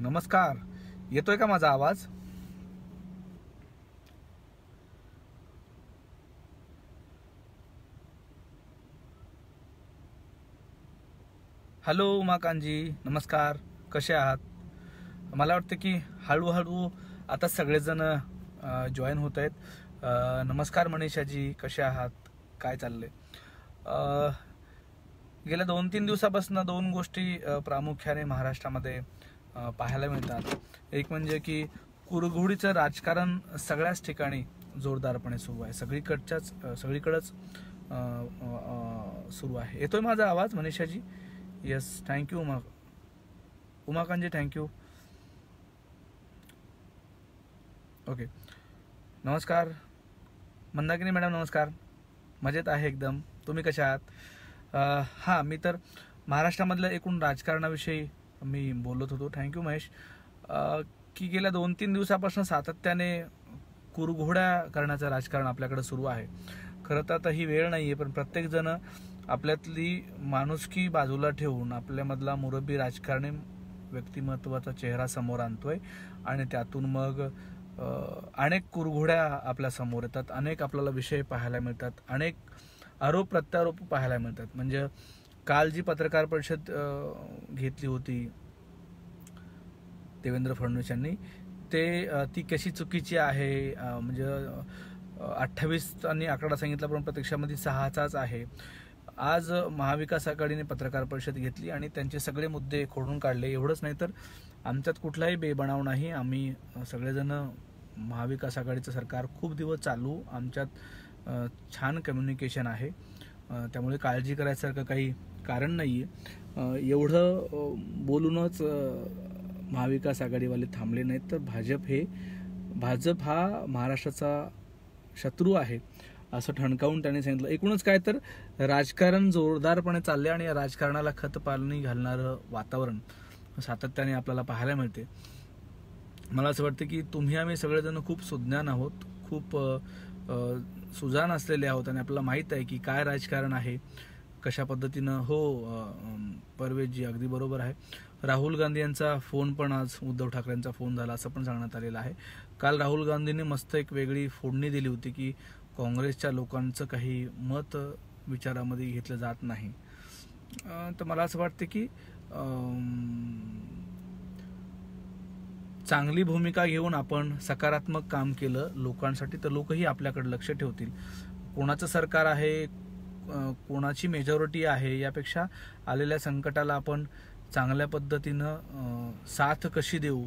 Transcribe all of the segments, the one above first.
नमस्कार. येतोय का माझा आवाज? हॅलो उमाकांतजी, नमस्कार. कसे आहात? मला वाटतं की हळूहळू आता सगळेजण जॉईन होत आहेत. नमस्कार मनीषाजी, कसे आहात? काय चाललंय? गेल्या 2-3 दिवसापासून दोन गोष्टी प्रामुख्याने महाराष्ट्रामध्ये पाहायला मिळतात. एक म्हणजे की कुरघोडीचं राजकारण सगळ्याच ठिकाणी जोरदारपणे सुरू आहे. सगळीकडेच सुरू आहे. येतोय माझा आवाज Manishaji? Yes, thank you Umakantji, thank you. Okay, नमस्कार मंदाकिनी मॅडम, नमस्कार. मजेत आहे एकदम. तुम्ही कशा आहात? हां, मी तर महाराष्ट्रामधल्या एकूण राजकारणाविषयी मी बोलत होतो. थँक्यू महेश. की गेल्या 2-3 दिवसापासून सातत्याने कुरघोड्या करण्याचं राजकारण आपल्याकडे सुरू आहे. खरं तर आता ही वेळ नाही आहे, पण प्रत्येकजण आपल्यातली माणुसकी बाजूला ठेवून आपल्यामधला मुरब्बी राजकारणी व्यक्तिमत्वाचा चेहरा समोर आणतोय आणि त्यातून मग अनेक कुरघोड्या आपल्या समोर येतात, अनेक आपल्याला विषय पाहायला मिळतात, अनेक आरोप प्रत्यारोप पाहायला मिळतात. म्हणजे काल जी पत्रकार परिषद घेतली होती देवेंद्र फडणवीस यांनी, ती कशी चुकीची आहे. म्हणजे 28 आणि आकडा सांगितला, पण प्रत्यक्षामध्ये 6च आहे. आज महाविकास आघाडीने पत्रकार परिषद घेतली आणि त्यांचे सगळे मुद्दे खोडून काढले. एवढंच नाही तर आमच्यात कुठलाही बेबनाव नाही. आम्ही सगळेजण महाविकास आघाडीचं सरकार खूप दिवस चालू, आमच्यात छान कम्युनिकेशन आहे, त्यामुळे काळजी करायसारखं काही कारण नाही आहे. एवढं बोलूनच महाविकास आघाडीवाले थांबले नाहीत. तर भाजप हा महाराष्ट्राचा शत्रू आहे असं ठणकावून त्यांनी सांगितलं. एकूणच काय तर राजकारण जोरदारपणे चालले आणि या राजकारणाला खतपाणी घालणारं वातावरण सातत्याने आपल्याला पाहायला मिळते. मला असं वाटतं की तुम्ही आम्ही सगळेजण खूप सुज्ञान आहोत, खूप सुजाण असलेले आहोत आणि आपल्याला माहीत आहे की काय राजकारण आहे, कशा पद्धतीनं. परवेशजी अगदी बरोबर आहे. राहुल गांधी यांचा फोन पण आज उद्धव ठाकरेंचा फोन झाला असं पण सांगण्यात आलेलं आहे. काल राहुल गांधींनी मस्त एक वेगळी फोडणी दिली होती की काँग्रेसच्या लोकांचं काही मत विचारामध्ये घेतलं जात नाही. तर मला असं वाटतं की चांगली भूमिका घेऊन आपण सकारात्मक काम केलं लोकांसाठी तर लोकही आपल्याकडे लक्ष ठेवतील. कोणाचं सरकार आहे, कोणाची मेजॉरिटी आहे, यापेक्षा आलेल्या संकटाला आपण चांगल्या पद्धतीनं साथ कशी देऊ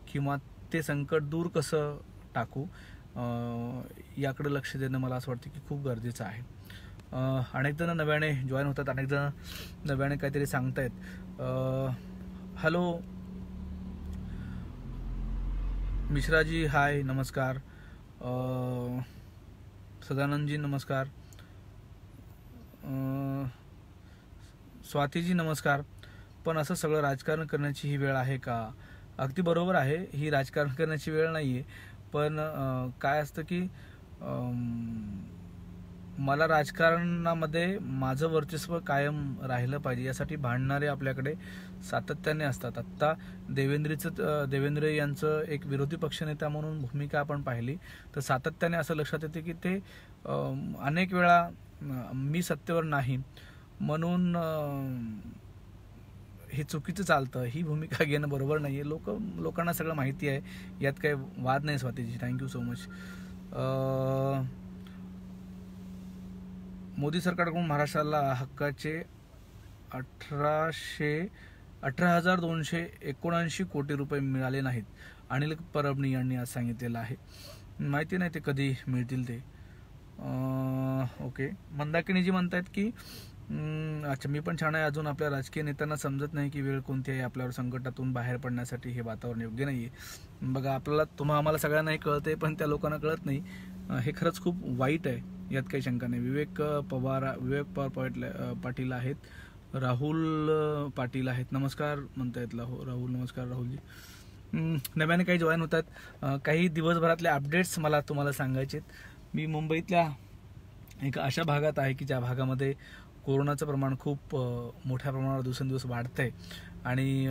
किंवा ते संकट दूर कसं टाकू याकडे लक्ष देणं मला असं वाटतं की खूप गरजेचं आहे. अनेक जण नव्याने जॉईन होतात, अनेक जण नव्याने काहीतरी सांगतायत. हॅलो मिश्राजी, हाय, नमस्कार. सदानंदजी, नमस्कार. स्वातीजी, नमस्कार. पण असं सगळं राजकारण करण्याची ही वेळ आहे का? अगदी बरोबर आहे, ही राजकारण करण्याची वेळ नाही आहे. पण काय असतं की मला राजकारणामध्ये माझं वर्चस्व कायम राहिलं पाहिजे यासाठी भांडणारे आपल्याकडे सातत्याने असतात. आत्ता देवेंद्र यांचं एक विरोधी पक्षनेता म्हणून भूमिका आपण पाहिली तर सातत्याने असं लक्षात येते की ते अनेक वेळा मी सत्तेवर नाही म्हणून हे चुकीचं चालतं, ही भूमिका घेणं बरोबर नाही आहे. लोकांना सगळं माहिती आहे, यात काही वाद नाही. स्वातीजी, थँक्यू सो मच. मोदी सरकारकडून महाराष्ट्राला हक्काचे 18,279 कोटी रुपये मिळाले नाहीत, अनिल परबनी यांनी आज सांगितलेलं आहे. माहिती नाही ते कधी मिळतील ते. ओके, मंदाकिनीजी म्हणतायत की अच्छा, मी पण छान आहे. अजून आपल्या राजकीय नेत्यांना समजत नाही की वेळ कोणती आहे आपल्यावर संकटातून बाहेर पडण्यासाठी. हे वातावरण योग्य नाही आहे. बघा, आम्हाला सगळ्यांनाही कळतंय, पण त्या लोकांना कळत नाही. हे खरंच खूप वाईट आहे, यात काही शंका नाही. विवेक पवार पाटील आहेत, राहुल पाटील आहेत. नमस्कार म्हणतायत राहुल. नमस्कार राहुलजी. नव्याने काही जॉईन होतात. काही दिवसभरातले अपडेट्स मला तुम्हाला सांगायचे आहेत. मी मुंबईतल्या एका अशा भागात आहे की ज्या भागामध्ये कोरोनाचं प्रमाण खूप मोठ्या प्रमाणावर दिवसेंदिवस वाढतंय आणि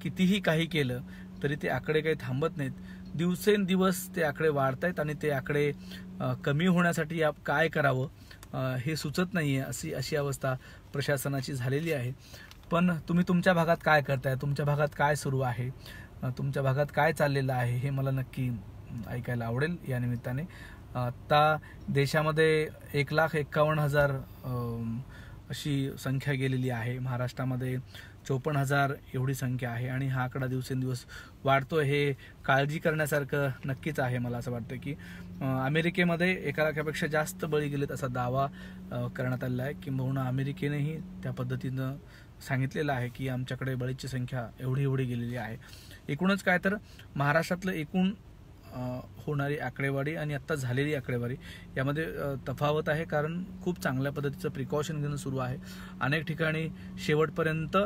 कितीही काही केलं तरी ते आकडे काही थांबत नाहीत. दिवसेंदिवस ते आकडे वाढत आहेत आणि ते आकडे कमी होण्यासाठी काय करावं हे सुचत नाही आहे. अशी अवस्था प्रशासनाची झालेली आहे. पण तुम्ही तुमच्या भागात काय करताय, तुमच्या भागात काय सुरू आहे, तुमच्या भागात काय चाललेलं आहे हे मला नक्की ऐकायला आवडेल. या निमित्ताने आता देशामध्ये 1,51,000 अशी संख्या गेलेली आहे. महाराष्ट्रामध्ये 54,000 एवढी संख्या आहे आणि हा आकडा दिवसेंदिवस वाढतो. हे काळजी करण्यासारखं नक्कीच आहे. मला असं वाटतं की अमेरिकेमध्ये 1 लाखापेक्षा जास्त बळी गेलेत असा दावा करण्यात आलेला आहे. किंबहुना अमेरिकेनेही त्या पद्धतीनं सांगितलेलं आहे की आमच्याकडे बळीची संख्या एवढी गेलेली आहे. एकूणच काय तर महाराष्ट्रातलं एकूण होणारी आकडेवारी आणि आत्ता झालेली आकडेवारी यामध्ये तफावत आहे. कारण खूप चांगल्या पद्धतीचं प्रिकॉशन घेणं सुरू आहे. अनेक ठिकाणी शेवटपर्यंत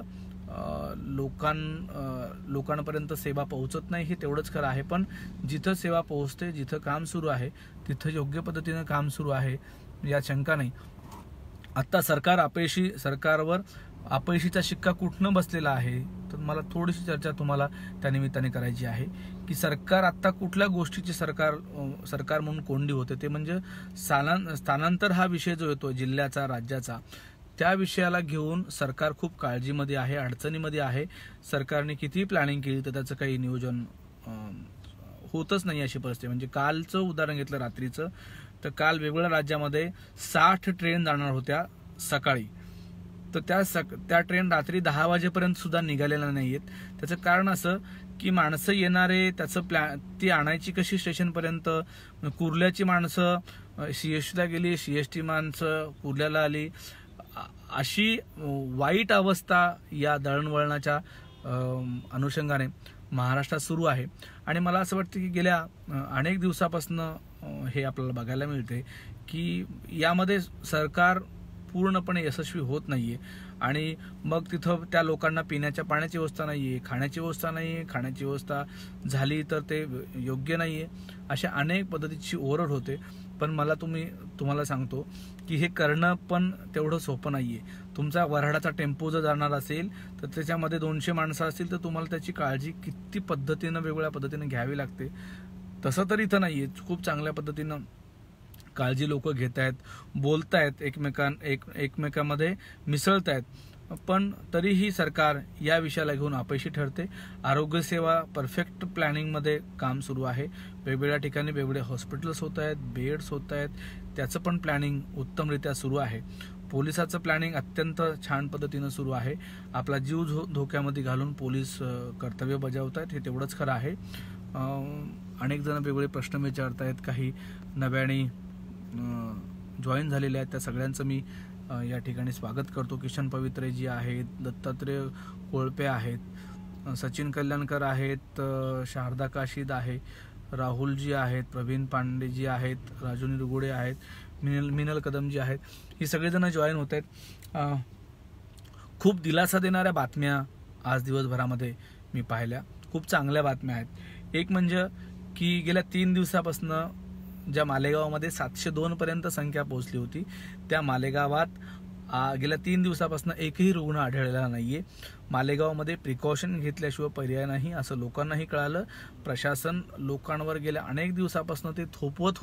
लोकांपर्यंत सेवा पोहोचत नाही हे तेवढंच खरं आहे. पण जिथं सेवा पोहोचते, जिथं काम सुरू आहे तिथं योग्य पद्धतीनं काम सुरू आहे यात शंका नाही. आत्ता सरकारवर अपयशीचा शिक्का कुठनं बसलेला आहे तर मला थोडीशी चर्चा तुम्हाला त्या निमित्ताने करायची आहे की सरकार आत्ता कुठल्या गोष्टीची सरकार म्हणून कोंडी होते ते म्हणजे स्थानांतर हा विषय जो येतो जिल्ह्याचा, राज्याचा, त्या विषयाला घेऊन सरकार खूप काळजीमध्ये आहे, अडचणीमध्ये आहे. सरकारने कितीही प्लॅनिंग केली तर त्याचं काही नियोजन होतच नाही अशी परिस्थिती. म्हणजे कालचं उदाहरण घेतलं रात्रीचं तर काल वेगवेगळ्या राज्यामध्ये 60 ट्रेन जाणार होत्या सकाळी, तर त्या ट्रेन रात्री 10 वाजेपर्यंत सुद्धा निघालेल्या नाहीयेत. त्याचं कारण असं की माणसं येणारे ती आणायची कशी स्टेशनपर्यंत. कुर्ल्याची माणसं सीएसटीला गेली, सीएसटी माणसं कुर्ल्याला आली. अशी वाईट अवस्था या दळणवळणाच्या अनुषंगाने महाराष्ट्रात सुरू आहे. आणि मला असं वाटतं की गेल्या अनेक दिवसापासून हे आपल्याला बघायला मिळते की यामध्ये सरकार पूर्णपणे यशस्वी होत नाहीये. आणि मग तिथं त्या लोकांना पिण्याच्या पाण्याची व्यवस्था नाहीये, खाण्याची व्यवस्था नाहीये, खाण्याची व्यवस्था झाली तर ते योग्य नाहीये. अशा अनेक पद्धतीची ओरड होते. पण मला तुम्हाला सांगतो की हे करणं पण तेवढं सोपं नाहीये. तुमचा वऱ्हाडाचा टेम्पो जर जाणार असेल तर त्याच्यामध्ये 200 माणसं असतील तर तुम्हाला त्याची काळजी किती पद्धतीनं वेगवेगळ्या पद्धतीने घ्यावी लागते. तसं तर इथं नाहीये. खूप चांगल्या पद्धतीनं काळजी लोक घेत आहेत, बोलतायत, एकमेकांमध्ये मिसळतायत. पण तरीही सरकार या विषयाला घेऊन अपयशी ठरते. आरोग्य सेवा परफेक्ट प्लॅनिंगमध्ये काम सुरू आहे. वेगवेगळ्या ठिकाणी वेगवेगळे हॉस्पिटल्स होत आहेत, बेड्स होत आहेत, त्याचं पण प्लॅनिंग उत्तमरित्या सुरू आहे. पोलिसाचं प्लॅनिंग अत्यंत छान पद्धतीनं सुरू आहे. आपला जीव धोक्यामध्ये घालून पोलीस कर्तव्य बजावत आहेत हे तेवढंच खरं आहे. अनेक जण वेगवेगळे प्रश्न विचारतायत, काही नव्याने जॉईन झालेले आहेत, त्या सगळ्यांचं मी या ठिकाणी स्वागत करतो. किशन पवित्रेजी आहेत, दत्तात्रय कोळपे आहेत, सचिन कल्याणकर आहेत, शारदा काशीद आहे, राहुलजी आहेत, प्रवीण पांडेजी आहेत, राजू निरगुडे आहेत, मिनल कदमजी आहेत. ही सगळेजण जॉईन होत आहेत. खूप दिलासा देणाऱ्या बातम्या आज दिवसभरामध्ये मी पाहिल्या. खूप चांगल्या बातम्या आहेत. एक म्हणजे की गेल्या 3 दिवसापासून ज्या मालेगावमध्ये 702 पर्यंत संख्या पोहोचली होती त्या मालेगावात गेल्या 3 दिवसापासून एकही रुग्ण आढळलेला नाहीये. मालेगावमध्ये प्रिकॉशन घेतल्याशिवाय पर्याय नाही असं लोकांनाही कळालं. प्रशासन लोकांवर गेल्या अनेक दिवसापासून ते थोपवत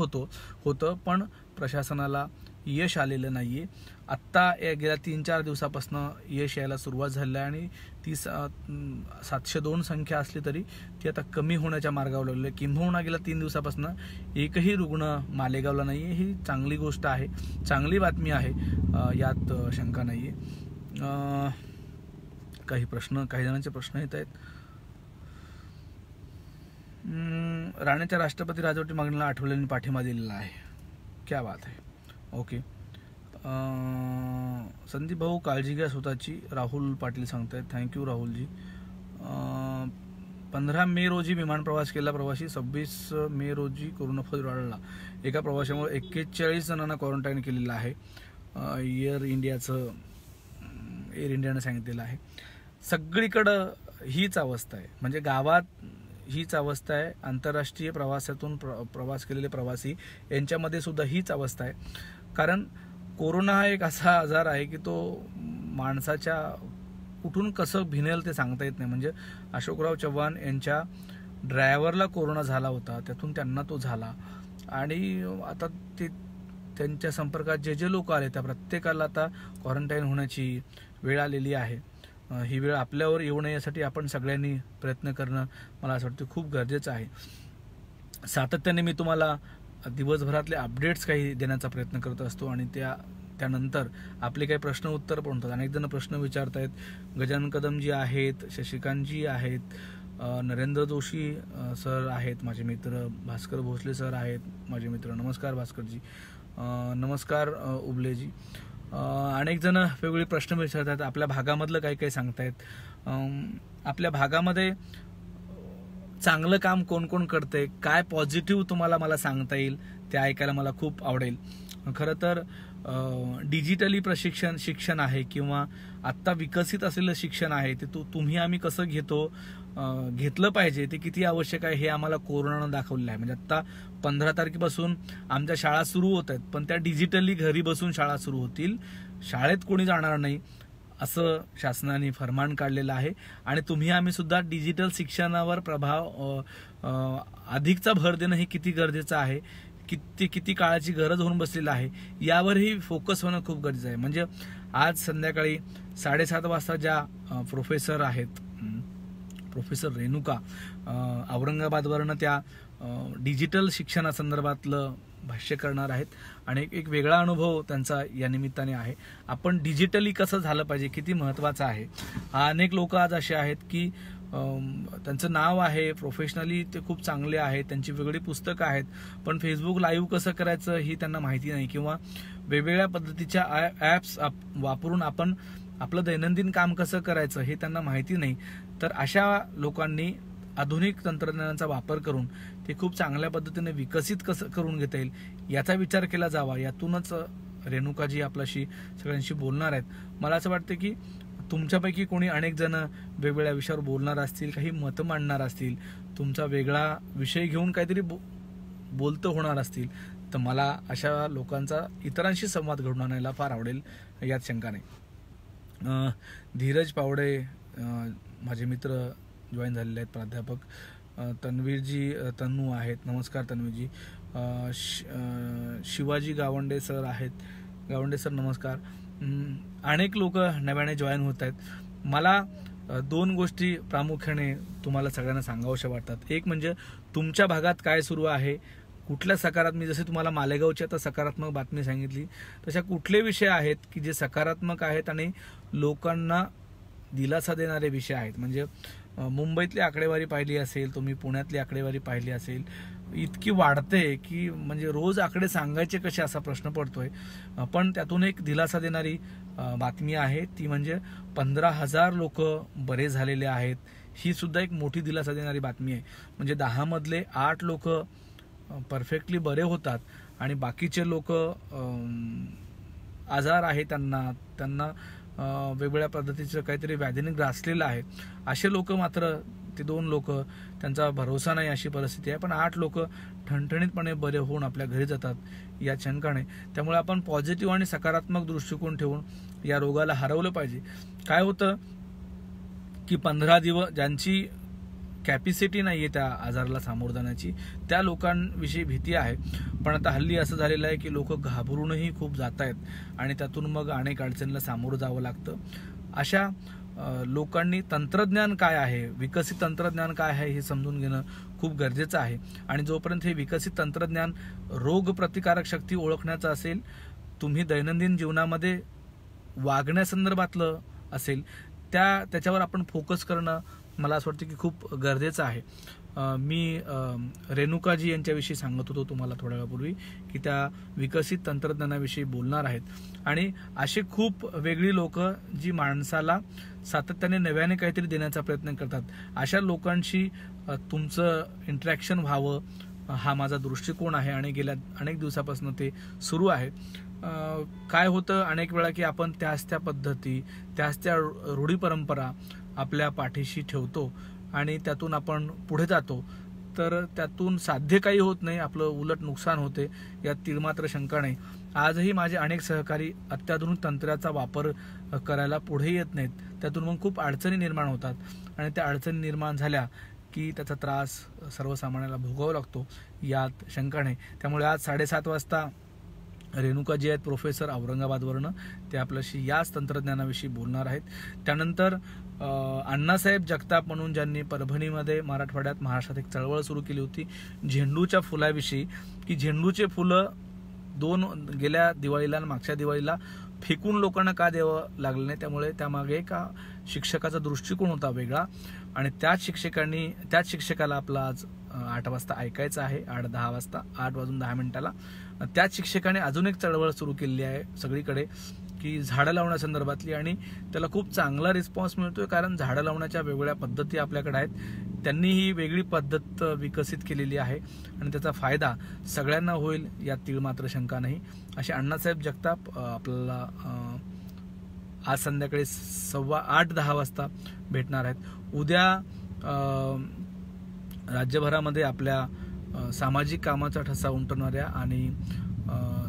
होतं पण प्रशासनाला यश आलेलं नाहीये. आत्ता गेल्या 3-4 दिवसापासून यश यायला सुरुवात झाली आहे आणि ती 702 संख्या असली तरी ती आता कमी होण्याच्या मार्गावर लागली आहे. किंबहुना गेल्या 3 दिवसापासून एकही रुग्ण मालेगावला नाहीये. ही चांगली गोष्ट आहे, चांगली बातमी आहे, यात शंका नाहीये. काही जणांचे प्रश्न येत आहेत. राण्याच्या राष्ट्रपती राजवटी मागणीला आठवलेंनी पाठिंबा दिलेला आहे. क्या बात आहे. ओके. संदीप भाऊ काळजी घ्या स्वतःची, राहुल पाटील सांगतायत. थँक्यू राहुलजी. 15 मे रोजी विमान प्रवास केला प्रवासी, 26 मे रोजी कोरोना पॉझिटिव्ह आढळला. एका प्रवाशामुळे 41 जणांना क्वारंटाईन केलेलं आहे. एअर इंडियानं सांगितलेलं आहे. सगळीकडं हीच अवस्था आहे. म्हणजे गावात हीच अवस्था आहे. आंतरराष्ट्रीय प्रवासातून प्रवास केलेले प्रवासी यांच्यामध्ये सुद्धा हीच अवस्था आहे. कारण कोरोना हा एक असा आजार आहे की तो माणसाच्या कुठून कसं भिनेल ते सांगता येत नाही. म्हणजे अशोकराव चव्हाण यांच्या ड्रायव्हरला कोरोना झाला होता, त्यातून त्यांना तो झाला आणि आता ते त्यांच्या संपर्कात जे लोक आले त्या प्रत्येकाला आता क्वारंटाईन होण्याची वेळ आलेली आहे. ही वेळ आपल्यावर येऊ नये यासाठी आपण सगळ्यांनी प्रयत्न करणं मला असं वाटतं खूप गरजेचं आहे. सातत्याने मी तुम्हाला दिवसभरातले अपडेट्स काही देण्याचा प्रयत्न करत असतो आणि त्यानंतर आपले काही प्रश्न उत्तर पण होतात. अनेक जण प्रश्न विचारतायत. गजानन कदमजी आहेत, शशिकांतजी आहेत, नरेंद्र जोशी सर आहेत माझे मित्र, भास्कर भोसले सर आहेत माझे मित्र. नमस्कार भास्करजी, नमस्कार उबलेजी. अनेक जण वेगवेगळे प्रश्न विचारतात. आपल्या भागामधलं काही काही सांगतायत. आपल्या भागामध्ये चांगलं काम कोण कोण करतंय, काय पॉझिटिव्ह तुम्हाला मला सांगता येईल ते ऐकायला मला खूप आवडेल. खरं तर डिजिटली शिक्षण आहे किंवा आत्ता विकसित असलेलं शिक्षण आहे ते तुम्ही आम्ही कसं घेतलं पाहिजे ते किती आवश्यक आहे हे आम्हाला कोरोनानं दाखवलेलं आहे. म्हणजे आत्ता 15 तारखेपासून आमच्या शाळा सुरू होत आहेत, पण त्या डिजिटली घरी बसून शाळा सुरू होतील, शाळेत कोणी जाणार नाही असं शासनाने फरमान काढलेलं आहे. आणि तुम्ही आम्ही सुद्धा डिजिटल शिक्षणावर अधिकचा भर देणं हे किती गरजेचं आहे, किती काळाची गरज होऊन बसलेलं आहे यावरही फोकस होणं खूप गरजेचं आहे. म्हणजे आज संध्याकाळी 7:30 वाजता ज्या प्रोफेसर आहेत, प्रोफेसर रेणुका औरंगाबादवरनं त्या डिजिटल शिक्षणासंदर्भातलं भाष्य करणार आहेत आणि एक वेगळा अनुभव त्यांचा या निमित्ताने आहे. आपण डिजिटली कसं झालं पाहिजे किती महत्त्वाचं आहे. अनेक लोक आज असे आहेत की त्यांचं नाव आहे, प्रोफेशनली ते खूप चांगले आहेत, त्यांची वेगळी पुस्तकं आहेत, पण फेसबुक लाईव्ह कसं करायचं ही त्यांना माहिती नाही किंवा वेगवेगळ्या पद्धतीच्या ॲप्स वापरून आपण आपलं दैनंदिन काम कसं करायचं हे त्यांना माहिती नाही. तर अशा लोकांनी आधुनिक तंत्रज्ञानाचा वापर करून ते खूप चांगल्या पद्धतीने विकसित कसं करून घेता येईल याचा विचार केला जावा. यातूनच रेणुकाजी आपल्याशी सगळ्यांशी बोलणार आहेत. मला असं वाटतं की तुमच्यापैकी कोणी अनेक जण वेगवेगळ्या विषयावर बोलणार असतील, काही मतं मांडणार असतील, तुमचा वेगळा विषय घेऊन काहीतरी बोलतं होणार असतील, तर मला अशा लोकांचा इतरांशी संवाद घडवून आणायला फार आवडेल, यात शंका नाही. धीरज पावडे माझे मित्र जॉईन झालेले आहेत, प्राध्यापक. तन्वीरजी तन्नू आहेत, नमस्कार तन्वीरजी. शिवाजी गावंडे सर आहेत, गावंडे सर नमस्कार. अनेक लोक नव्याने जॉईन होत आहेत. मला 2 गोष्टी प्रामुख्याने तुम्हाला सगळ्यांना सांगाव्याशा वाटतात. एक म्हणजे तुमच्या भागात काय सुरू आहे, कुठल्या सकारात्मक, मी जसे तुम्हाला मालेगावची आता सकारात्मक बातमी सांगितली तशा कुठले विषय आहेत की जे सकारात्मक आहेत आणि लोकांना दिलासा देणारे विषय आहेत. म्हणजे मुंबईतली आकडेवारी पाहिली असेल, तुम्ही पुण्यातली आकडेवारी पाहिली असेल, इतकी वाढते की म्हणजे रोज आकडे सांगायचे कसे असा प्रश्न पडतोय. पण त्यातून एक दिलासा देणारी बातमी आहे, ती म्हणजे 15,000 लोक बरे झालेले आहेत. ही सुद्धा एक मोठी दिलासा देणारी बातमी आहे. म्हणजे 10 मधले 8 लोक परफेक्टली बरे होतात आणि बाकीचे लोक आजार आहे, त्यांना वेगवेगळ्या पद्धतीचं काहीतरी व्याधीने ग्रासलेलं आहे. असे लोक मात्र ते 2 लोक त्यांचा भरोसा नाही अशी परिस्थिती आहे. पण 8 लोक ठणठणीतपणे बरे होऊन आपल्या घरी जातात या शंकाने. त्यामुळे आपण पॉझिटिव्ह आणि सकारात्मक दृष्टिकोन ठेवून या रोगाला हरवलं पाहिजे. काय होतं की 15 दिवस ज्यांची कॅपॅसिटी नाही आहे त्या आजाराला सामोरं जाण्याची, त्या लोकांविषयी भीती आहे. पण आता हल्ली असं झालेलं आहे की लोक घाबरूनही खूप जात आहेत आणि त्यातून मग अनेक अडचणीला सामोरं जावं लागतं. अशा लोकांनी तंत्रज्ञान काय आहे, विकसित तंत्रज्ञान काय आहे हे समजून घेणं खूप गरजेचं आहे. आणि जोपर्यंत हे विकसित तंत्रज्ञान रोग प्रतिकारक शक्ती ओळखण्याचं असेल, तुम्ही दैनंदिन जीवनामध्ये वागण्यासंदर्भातलं असेल, त्याच्यावर आपण फोकस करणं मला असं वाटतं की खूप गरजेचं आहे. मी रेणुकाजी यांच्याविषयी सांगत होतो तुम्हाला थोड्या वेळापूर्वी की त्या विकसित तंत्रज्ञानाविषयी बोलणार आहेत. आणि असे खूप वेगळी लोक जी माणसाला सातत्याने नव्याने काहीतरी देण्याचा प्रयत्न करतात, अशा लोकांशी तुमचं इंटरॅक्शन व्हावं हा माझा दृष्टिकोन आहे आणि गेल्या अनेक दिवसापासून ते सुरू आहे. काय होतं अनेक वेळा की आपण त्या पद्धती, त्या रूढी परंपरा आपल्या पाठीशी ठेवतो आणि त्यातून आपण पुढे जातो. तर त्यातून साध्य काही होत नाही, आपलं उलट नुकसान होते, यात तीळमात्र शंका नाही. आजही माझे अनेक सहकारी अत्याधुनिक तंत्राचा वापर करायला पुढे येत नाहीत. त्यातून मग खूप अडचणी निर्माण होतात आणि त्या अडचणी निर्माण झाल्या की त्याचा त्रास सर्वसामान्याला भोगावा लागतो, यात शंका नाही. त्यामुळे आज 7:30 वाजता रेणुका जी आहेत प्रोफेसर औरंगाबादवरनं, ते आपल्याशी याच तंत्रज्ञानाविषयी बोलणार आहेत. त्यानंतर अण्णासाहेब जगताप म्हणून ज्यांनी परभणीमध्ये मराठवाड्यात महाराष्ट्रात एक चळवळ सुरू केली होती झेंडूच्या फुलाविषयी, की झेंडूचे फुलं गेल्या दिवाळीला आणि मागच्या दिवाळीला फेकून लोकांना का द्यावं लागलं नाही, त्यामुळे त्यामागे एका शिक्षकाचा दृष्टिकोन होता वेगळा, आणि त्याच शिक्षकाला आपला आज 8 वाजता ऐकायचं आहे, 8:10 वाजता, 8:10 त्याच शिक्षकाने अजून एक चळवळ सुरू केलेली आहे सगळीकडे, की झाडं लावण्यासंदर्भातली, आणि त्याला खूप चांगला रिस्पॉन्स मिळतोय, कारण झाडं लावण्याच्या वेगवेगळ्या पद्धती आपल्याकडे आहेत. त्यांनी ही वेगळी पद्धत विकसित केलेली आहे आणि त्याचा फायदा सगळ्यांना होईल, यात तीळमात्र शंका नाही. असे अण्णासाहेब जगताप आपल्याला आज संध्याकाळी 8:10 वाजता भेटणार आहेत. उद्या राज्यभरामध्ये आपल्या सामाजिक कामाचा ठसा उमटवणाऱ्या आणि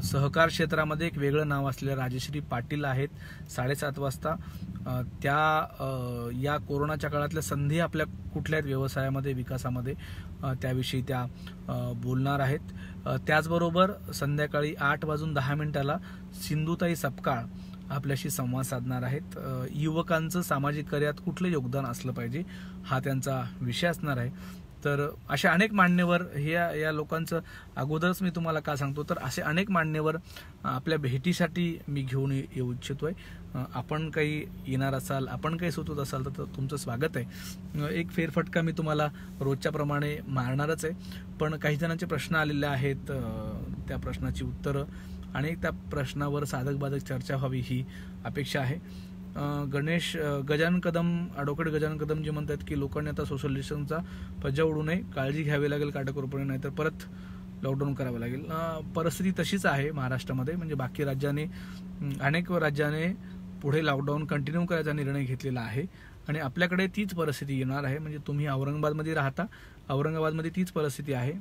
सहकार क्षेत्रामध्ये एक वेगळं नाव असलेल्या राजश्री पाटील आहेत 7:30 वाजता. त्या या कोरोनाच्या काळातल्या संधी आपल्या कुठल्या व्यवसायामध्ये, विकासामध्ये, त्याविषयी त्या बोलणार आहेत. त्याचबरोबर संध्याकाळी 8:10 सिंधुताई सपकाळ आपल्याशी संवाद साधणार आहेत. युवकांचं सामाजिक कार्यात कुठलं योगदान असलं पाहिजे, हा त्यांचा विषय असणार आहे. तर असे अनेक मान्यवर, या लोकांचं अगोदरच मी तुम्हाला का सांगतो, तर असे अनेक मान्यवर आपल्या भेटीसाठी मी घेऊन येऊ इच्छितोय. आपण काही येणार असाल, आपण काही सुचवत असाल तर तुमचं स्वागत आहे. एक फेरफटका मी तुम्हाला रोजच्या प्रमाणे मारणारच आहे, पण काही जणांचे प्रश्न आलेले आहेत, त्या प्रश्नाची उत्तरं आणि त्या प्रश्नावर साधक बाधक चर्चा व्हावी ही अपेक्षा आहे. गजानन कदम जे म्हणतात की लोकांनी आता सोशल डिस्टन्सचा फज्जा उडू नये, काळजी घ्यावी लागेल काटेकोरपणे, नाहीतर परत लॉकडाऊन करावं लागेल. परिस्थिती तशीच आहे महाराष्ट्रामध्ये, म्हणजे बाकी अनेक राज्याने पुढे लॉकडाऊन कंटिन्यू करायचा निर्णय घेतलेला आहे आणि आपल्याकडे तीच परिस्थिती येणार आहे. म्हणजे तुम्ही औरंगाबादमध्ये राहता, औरंगाबादमध्ये तीच परिस्थिती आहे.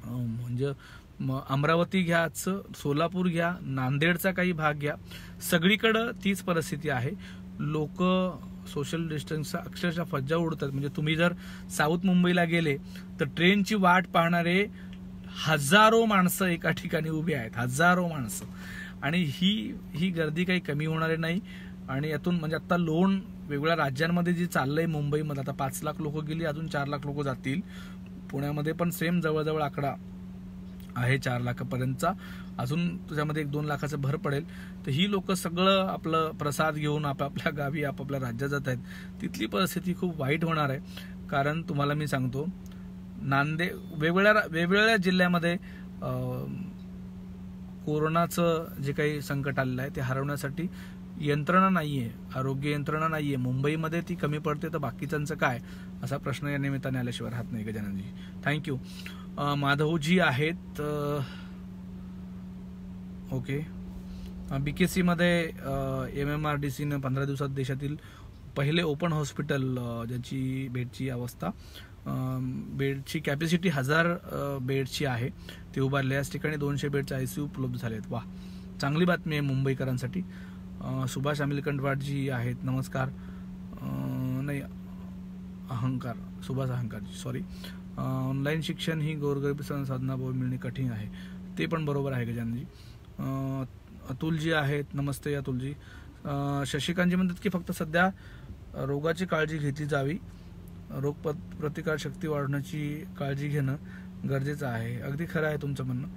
म्हणजे अमरावती घ्या, सोलापूर घ्या, नांदेडचा काही भाग घ्या, सगळीकडं तीच परिस्थिती आहे. लोक सोशल डिस्टन्सचा अक्षरशः फज्जा उडतात. म्हणजे तुम्ही जर साऊथ मुंबईला गेले तर ट्रेनची वाट पाहणारे हजारो माणसं एका ठिकाणी उभी आहेत, हजारो माणसं, आणि ही गर्दी काही कमी होणार नाही. आणि यातून म्हणजे आता वेगवेगळ्या राज्यांमध्ये जे चाललंय, मुंबईमध्ये आता 5 लाख लोक गेली, अजून 4 लाख लोक जातील. पुण्यामध्ये पण सेम जवळजवळ आकडा आहे 4 लाखापर्यंतचा, अजून तुझ्यामध्ये 1-2 लाखाचं भर पडेल. तर ही लोक सगळं आपलं प्रसाद घेऊन आपापल्या गावी, आपापल्या राज्यात जात आहेत. तिथली परिस्थिती खूप वाईट होणार आहे. कारण तुम्हाला मी सांगतो, वेगवेगळ्या जिल्ह्यामध्ये कोरोनाचं जे काही संकट आलेलं आहे ते हरवण्यासाठी यंत्रणा नाहीये, आरोग्य यंत्रणा नाहीये. मुंबईमध्ये ती कमी पडते तर बाकीच्यांचं काय, असा प्रश्न या निमित्ताने आल्याशिवाय राहत नाही. गजाननजी थँक्यू. माधवजी आहेत, ओके. BKC मध्ये MMRDCने 15 दिवसात देशातील पहिले ओपन हॉस्पिटल, ज्याची बेडची अवस्था, बेडची कॅपॅसिटी 1000 बेडची आहे, ते उभारले. याच ठिकाणी 200 बेडचे ICU उपलब्ध झाले आहेत. वा, चांगली बातमी आहे मुंबईकरांसाठी. सुभाष अमिलकंठवाडजी आहेत, नमस्कार. नाही, सुभाष अहंकारजी, सॉरी. ऑनलाईन शिक्षण ही गोरगरिबी साधना मिळणे कठीण आहे, ते पण बरोबर आहे गजाननजी. अतुलजी आहेत, नमस्ते अतुलजी. शशिकांतजी म्हणतात की फक्त सध्या रोगाची काळजी घेतली जावी, रोग प्रतिकार शक्ती वाढवण्याची काळजी घेणं गरजेचं आहे. अगदी खरं आहे तुमचं म्हणणं.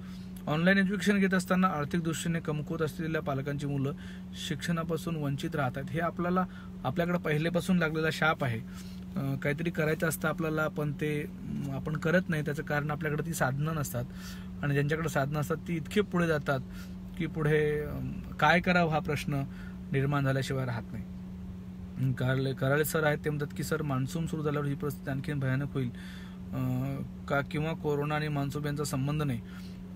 ऑनलाईन एज्युकेशन घेत असताना आर्थिक दृष्टीने कमकुवत असलेल्या पालकांची मुलं शिक्षणापासून वंचित राहतात. हे आपल्याकडे पहिलेपासून लागलेला शाप आहे. काहीतरी करायचं असतं आपल्याला, पण ते आपण करत नाही. त्याचं कारण आपल्याकडे ती साधनं नसतात, आणि ज्यांच्याकडे साधनं असतात ती इतके पुढे जातात की पुढे काय करावं हा प्रश्न निर्माण झाल्याशिवाय राहत नाही. कराळे सर आहेत, ते म्हणतात की सर मान्सून सुरू झाल्यावर ही परिस्थिती आणखी भयानक होईल का, किंवा कोरोना आणि मान्सून यांचा संबंध नाही.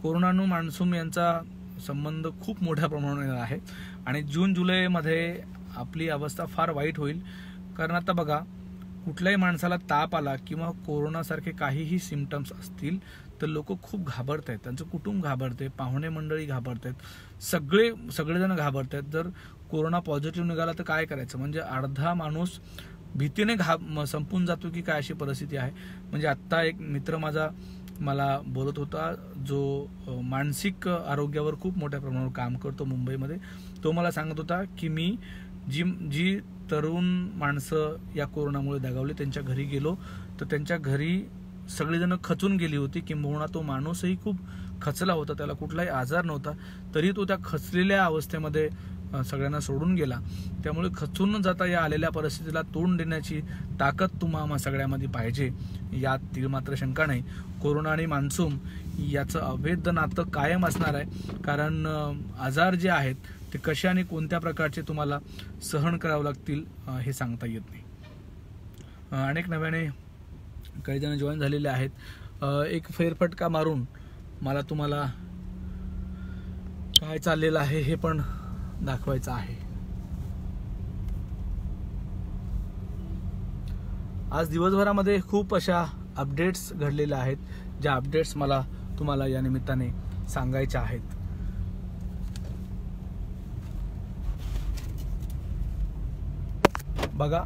कोरोना आणि मान्सून यांचा संबंध खूप मोठ्या प्रमाणावर आहे, आणि जून जुलैमध्ये आपली अवस्था फार वाईट होईल. कारण आता बघा, कुठल्याही माणसाला ताप आला किंवा कोरोनासारखे काहीही सिम्पटम्स असतील तर लोक खूप घाबरत आहेत, त्यांचं कुटुंब घाबरते, पाहुणे मंडळी घाबरत आहेत, सगळेजण घाबरत आहेत. जर कोरोना पॉझिटिव्ह निघाला तर काय करायचं, म्हणजे अर्धा माणूस भीतीने संपून जातो की काय, अशी परिस्थिती आहे. म्हणजे आत्ता एक मित्र माझा मला बोलत होता, जो मानसिक आरोग्यावर खूप मोठ्या प्रमाणावर काम करतो मुंबईमध्ये. तो मला सांगत होता की मी जी तरुण माणसं या कोरोनामुळे दगावली त्यांच्या घरी गेलो तर त्यांच्या घरी सगळेजण खचून गेली होती, किंबहुना तो माणूसही खूप खचला होता, त्याला कुठलाही आजार नव्हता, तरी तो त्या खचलेल्या अवस्थेमध्ये सगळ्यांना सोडून गेला. त्यामुळे खचून न जाता या आलेल्या परिस्थितीला तोंड देण्याची ताकद तुम्हा सगळ्यामध्ये पाहिजे, यात ती मात्र शंका नाही. कोरोना आणि मान्सून याचं अभेद्य नातं कायम असणार आहे, कारण आजार जे आहेत ते कशा आणि कोणत्या प्रकारचे तुम्हाला सहन करावं लागतील हे सांगता येत नाही. अनेक नव्याने काही जण जॉईन झालेले आहेत. एक फेरफटका मारून मला तुम्हाला काय चाललेलं आहे हे पण दाखवायचं आहे. आज दिवसभरामध्ये खूप अशा अपडेट्स घडलेल्या आहेत, ज्या अपडेट्स मला तुम्हाला या निमित्ताने सांगायच्या आहेत. बघा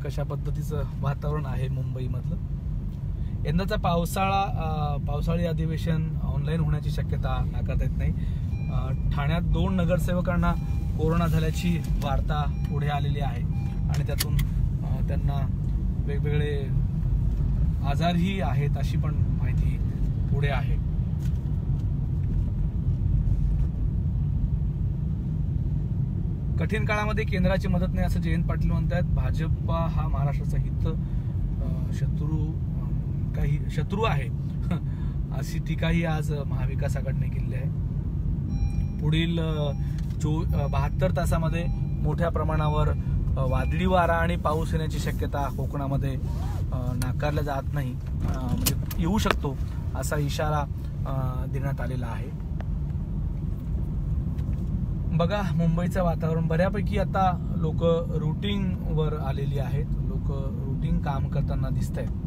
कशा पद्धतीचं वातावरण आहे मुंबईमधलं. यंदाचा पावसाळी अधिवेशन ऑनलाईन होण्याची शक्यता नाकारता येत नाही. ठाण्यात 2 नगरसेवकांना कोरोना झाल्याची वार्ता पुढे आलेली आहे आणि त्यातून त्यांना वेगवेगळे आजारही आहेत अशी पण माहिती पुढे आहे. कठीण काळामध्ये केंद्राची मदत नाही असं जयंत पाटील म्हणतात. भाजपा हा महाराष्ट्राचा हित शत्रू आहे अशी टीकाही आज महाविकास आघाडीने केली आहे. पुढील 72 तासामध्ये मोठ्या प्रमाणावर वादळी वारा आणि पाऊस येण्याची शक्यता कोकणामध्ये नाकारल्या जात नाही, म्हणजे येऊ शकतो असा इशारा देण्यात आलेला आहे. बघा मुंबईचं वातावरण बऱ्यापैकी आता लोक रुटीनवर आलेली आहेत, लोक रुटीन काम करताना दिसत आहेत.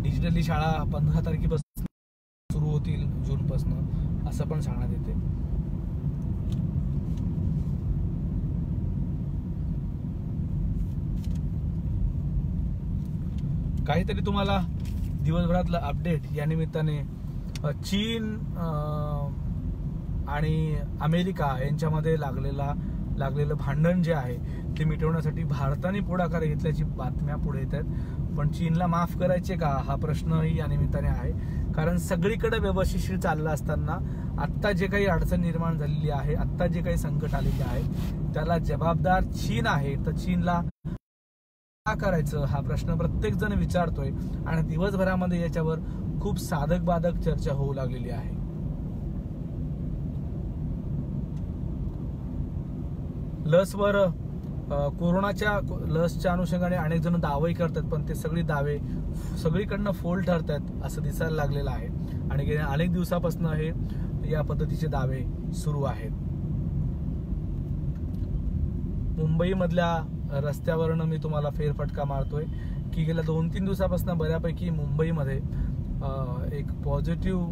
डिजिटली शाळा 15 तारखेपासून सुरू होतील, जूनपासून असं पण सांगण्यात येते. काहीतरी तुम्हाला दिवसभरातलं अपडेट या निमित्ताने. चीन आणि अमेरिका यांच्यामध्ये लागलेलं भांडण जे आहे ते मिटवण्यासाठी भारताने पुढाकार घेतल्याची बातम्या पुढे येत आहेत. पण चीनला माफ करायचे का हा प्रश्नही या निमित्ताने आहे, कारण सगळीकडे व्यवस्थित चाललं असताना आत्ता जे काही अडचण निर्माण झालेली आहे, आत्ता जे काही संकट आलेले आहे त्याला जबाबदार चीन आहे. तर चीनला का करायचं हा प्रश्न प्रत्येक जण विचारतोय आणि दिवसभरामध्ये याच्यावर खूप साधक बाधक चर्चा होऊ लागलेली आहे. कोरोनाच्या लसच्या अनुषंगाने अनेक जण दावेही करतात, पण ते दावे सगळीकडनं फोल ठरतात असं दिसायला लागलेलं आहे आणि गेल्या अनेक दिवसापासून हे या पद्धतीचे दावे सुरू आहेत. मुंबईमधल्या रस्त्यावरनं मी तुम्हाला फेरफटका मारतोय की गेल्या 2-3 दिवसापासून बऱ्यापैकी मुंबईमध्ये एक पॉझिटिव्ह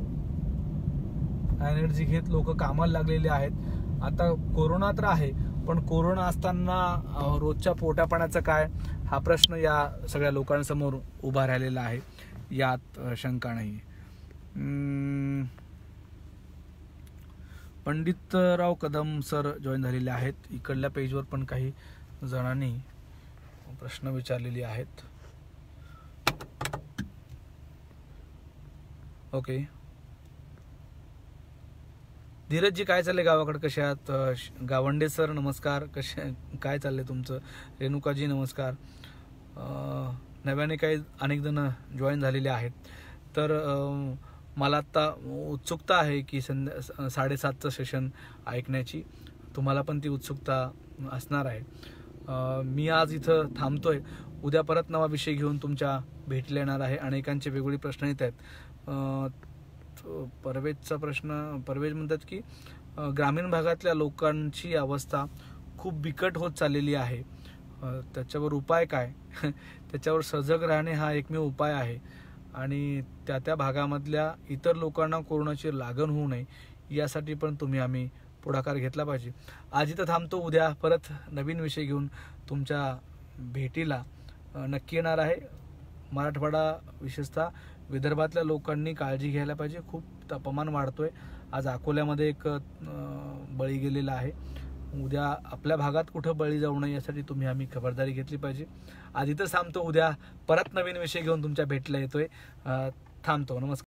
एनर्जी घेत लोक कामाला लागलेले आहेत. आता कोरोना तर आहे, पण कोरोना असताना रोजच्या पोटापाण्याचं काय हा प्रश्न या सगळ्या लोकांसमोर उभा राहिलेला आहे, यात शंका नाही. पंडितराव कदम सर जॉईन झालेले आहेत. इकडल्या पेजवर पण काही जणांनी प्रश्न विचारलेले आहेत. ओके, धीरजजी काय चाललंय गावाकडे, कशा आहात? गावंडे सर नमस्कार, काय चाललंय तुमचं? रेणुकाजी नमस्कार. नव्याने काही अनेक जण जॉईन झालेले आहेत. तर मला आता उत्सुकता आहे की 7:30चं सेशन ऐकण्याची. तुम्हाला पण ती उत्सुकता असणार आहे. मी आज इथं थांबतोय. उद्या परत नवा विषय घेऊन तुमच्या भेटीला येणार आहे. अनेकांचे वेगवेगळे प्रश्न येत आहेत. परवेजचा प्रश्न, परवेज म्हणतात की ग्रामीण भागातल्या लोकांची अवस्था खूप बिकट होत चाललेली आहे. त्याच्यावर उपाय काय त्याच्यावर सजग राहणे हा एकमेव उपाय आहे. आणि त्या भागामधल्या इतर लोकांना कोरोनाची लागण होऊ नये यासाठी पण आम्ही पुढाकार घेतला पाहिजे. आज इथं थांबतो. उद्या परत नवीन विषय घेऊन तुमच्या भेटीला नक्की येणार आहे. मराठवाडा विशेषतः विदर्भातल्या लोकांनी काळजी घ्यायला पाहिजे. खूप तापमान वाढतोय. आज अकोल्यामध्ये एक बळी गेलेला आहे. उद्या आपल्या भागात कुठं बळी जाऊ नये यासाठी आम्ही खबरदारी घेतली पाहिजे. आज इथं थांबतो. उद्या परत नवीन विषय घेऊन तुमच्या भेटीला येतोय. थांबतो. नमस्कार.